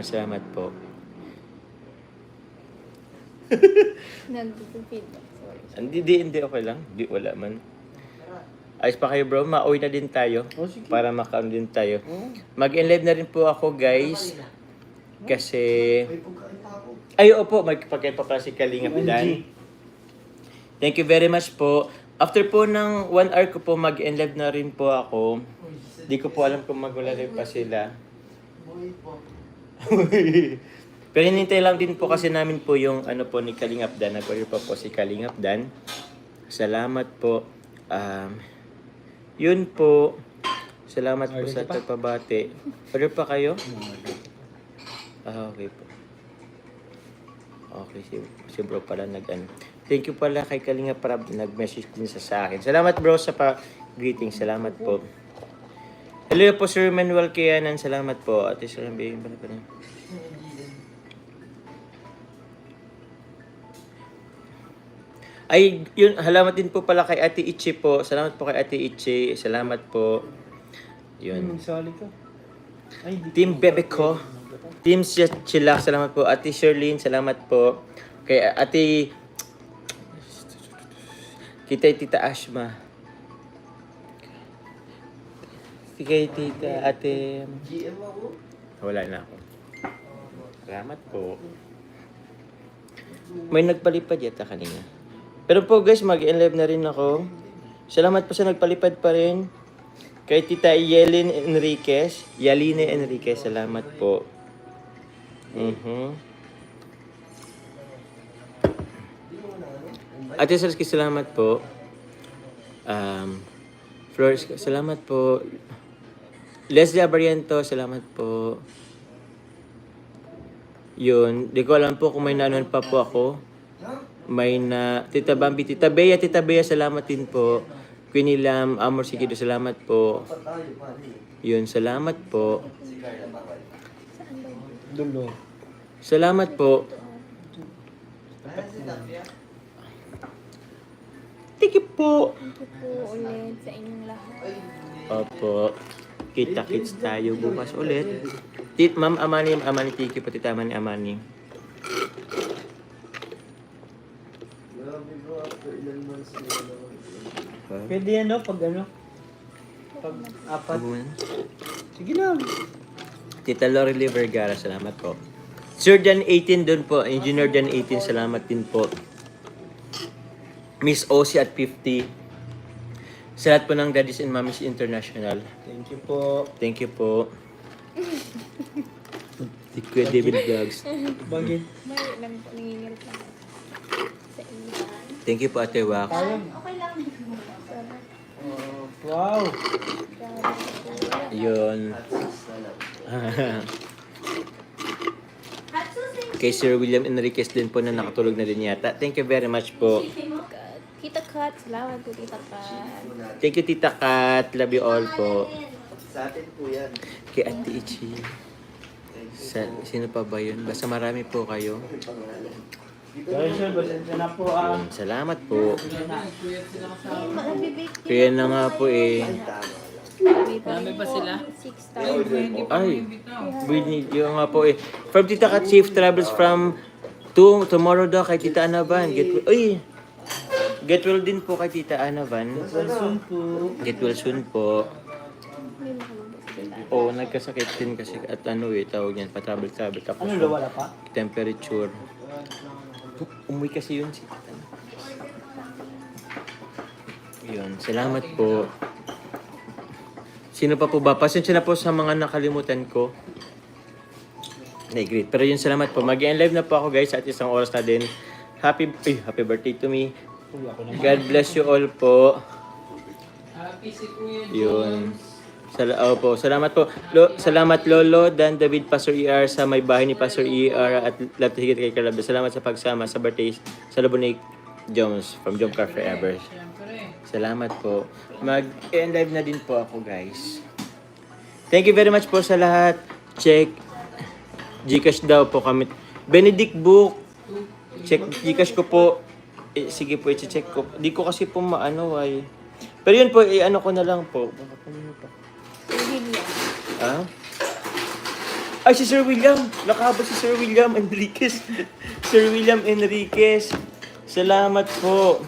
Salamat po. Nandito feedback. Sorry. Hindi, okay lang. Hindi, wala man. Ayos pa kayo bro, mauwi na din tayo. Para makaon din tayo. Mag-enlive na rin po ako guys. Kasi... Ay, opo, magpagkain pa pala si Kalinga Pidan. Thank you very much po. After po ng 1 hour ko po, mag-enlive na rin po ako. Di ko po alam kung mag-live pa sila. Pero hinintay lang din po kasi namin po yung ano po ni Kalingap Dan. Nag-order pa po si Kalingap Dan. Salamat po. Yun po. Salamat po sa pagpabati. Order pa kayo? Okay po. Okay, si bro pala nag-ano. Thank you pala kay Kalingap para nag-message din sa akin. Salamat bro sa greeting. Salamat po. Hello po Sir Manuel Kianan. Salamat po. Ate Sir Manuel pala. Ay, yun, salamat din po pala kay Ate Ichi po. Salamat po kay Ate Ichi. Salamat po. Yun. Sali ka. Ay, Team Bebe ko. Team Chilak, salamat po. Ate Sherlyn, salamat po. Kay Ate... Kita Tita Ashma. Kay Tita Ate... Wala na ako. Salamat po. May nagpalipad yata kanina. Pero po guys, mag-enlive na rin ako. Salamat po sa nagpalipad pa rin. Kay Tita Yaline Enriquez. Salamat po. Ate Sarski, salamat po. Flores, salamat po. Leslie Abariento, salamat po. Yun, di ko alam po kung may nanon pa po ako. May na Tita Bambi, Tita Bea, salamat din po. Queenie Lam, Amor Sigido, salamat po. Yun, salamat po. dulo. Salamat po. Thank you po. Thank you po ulit sa inyong lahat. Opo. Kita-kits tayo bukas ulit. Ma'am Amani, thank you po. Tita Amani. Pwede yan, no? Pag ano? Pag apat. Sige lang. Tita Lorely Vergara, salamat po. Sir Jan 18 doon po. Engineer Jan 18, salamat din po. Miss Osi at 50. Sa lahat po ng Daddies and Mommies International. Thank you po. Thank you po. Si Kuya David Vlogs. Bakit? May lang po, nangingirit lang ako sa inyo. Thank you po, Ate Wak. Okay lang. Wow. Yun. Kay Sir William Enriquez din po na nakatulog na din yata. Thank you very much po. Tita Kat, salamat po Tita Kat. Thank you, Tita Kat. Love you all po. Sa atin po yan. Kay Ate Ichi. Sino pa ba yun? Basta marami po kayo. Sorry sir, basensya na po ah. Salamat po. Nabibig. Kaya na nga po eh. Dami pa sila? 6,000. Ay, we need you nga po eh. From Tita Kat, safe travels from tomorrow daw kay Tita Anavan. Get well din po kay Tita Anavan. Soon po. Get well soon po. May makalabas sila. Oo, nagkasakit din kasi at ano eh, tawag yan, pa-travel. Tapos Ano daw, wala pa? temperature. Umuwi kasi yun si Tita. Yun, salamat po. Sino pa po ba? Pasensya na po sa mga nakalimutan ko. Great. Pero yun, salamat po. Mag-live na po ako guys at isang oras na din. Happy birthday to me. God bless you all po. Yun. Salamat po. Salamat Lolo, Dan, David, Pastor ER sa may bahay ni Pastor ER at lahat higit kay Calabas. Salamat sa pagsama sa birthday sa Lubonic Jones from Jom Car Forever. Salamat po. Mag-live na din po ako guys. Thank you very much po sa lahat. Check. Gcash daw po kami. Benedict Book. Check Gcash ko po. Sige po, i-check ko. Di ko kasi po maano ay. Pero yun po, ano ko na lang po. Baka pa. Ha? Ay, si Sir William. Nakaba si Sir William Enriquez. Sir William Enriquez. Salamat po.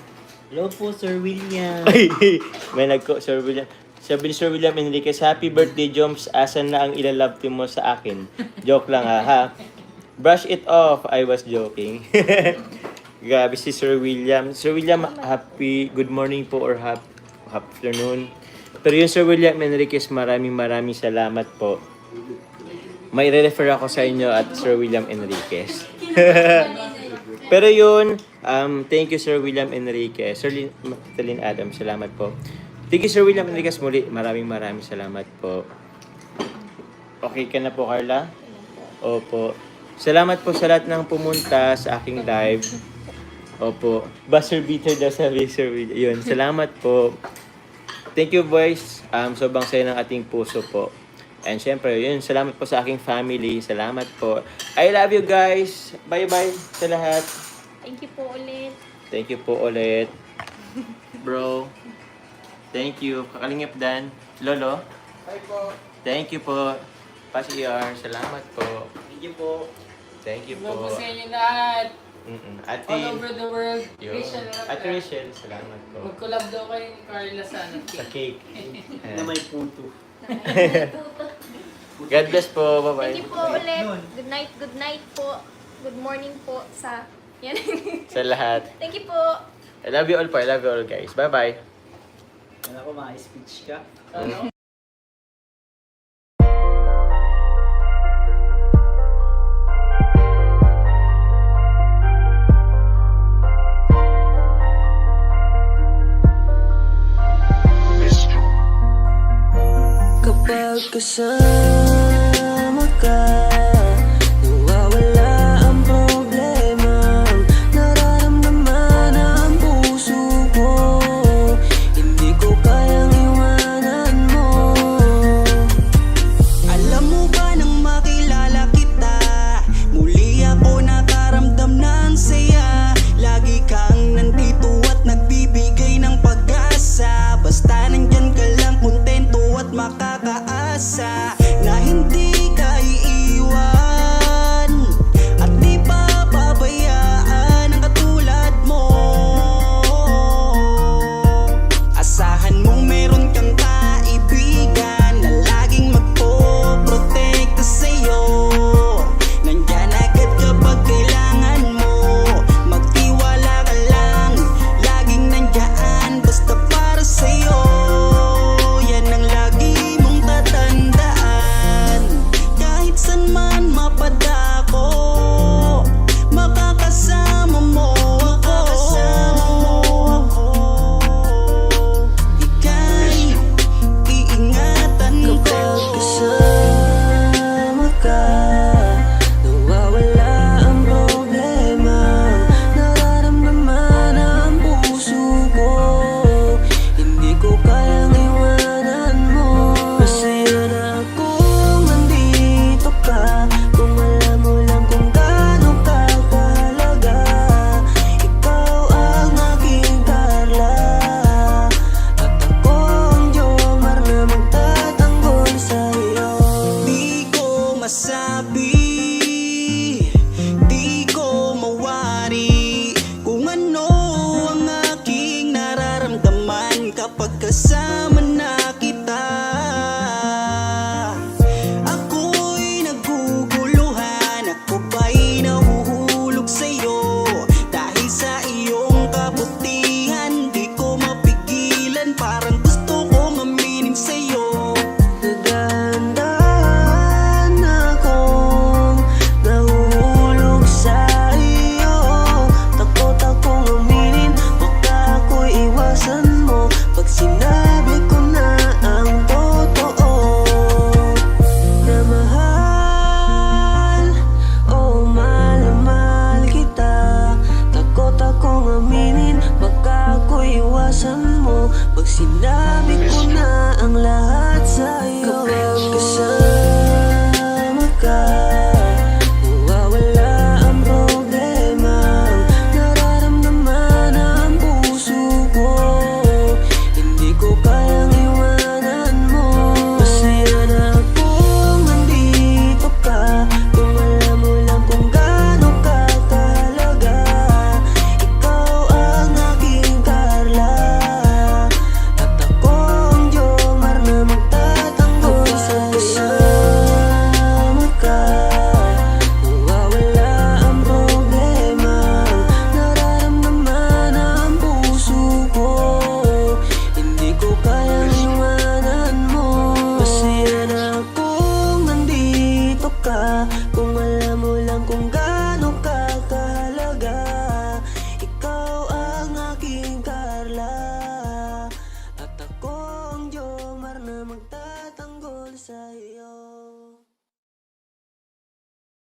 Hello po, Sir William. Ay, may Sir William. Sabi ni Sir William Enriquez, Happy birthday, Joms. Asan na ang ilalove team mo sa akin? Joke lang ha. Brush it off. I was joking. Grabe si Sir William. Sir William, happy good morning po or happy afternoon. Pero yung Sir William Enriquez, maraming salamat po. May re-refer ako sa inyo at Sir William Enriquez. Pero yun, thank you Sir William Enriquez. Sir Lynn Adam, salamat po. Thank you Sir William Enriquez muli. Maraming salamat po. Okay ka na po, Carla? Opo. Salamat po sa lahat ng pumunta sa aking live. Opo. Buzzer beater daw sabi Sir William. Yun, salamat po. Thank you boys. Sobrang saya ng ating puso po. And syempre, yun, salamat po sa aking family. Salamat po. I love you guys. Bye-bye sa lahat. Thank you po ulit. Thank you po ulit. Bro. Thank you. Kakalingap Dan. Lolo. Hi po. Thank you po. Pasi ER. Salamat po. Thank you po. Thank you Hello po po. sa inyo lahat. Ate. All over the world. Yun. Rachel, Ate Rachel. Salamat po. mag-collab daw kayo ni Carla sa ano, Sa cake. cake. Na may puto. God bless po. Bye-bye. Thank you po ulit. Good night po. Good morning po sa... Yan. Sa lahat. Thank you po. I love you all po. I love you all guys. Bye-bye. Alam ko, ma-speech ka. Ano? Kapag kasama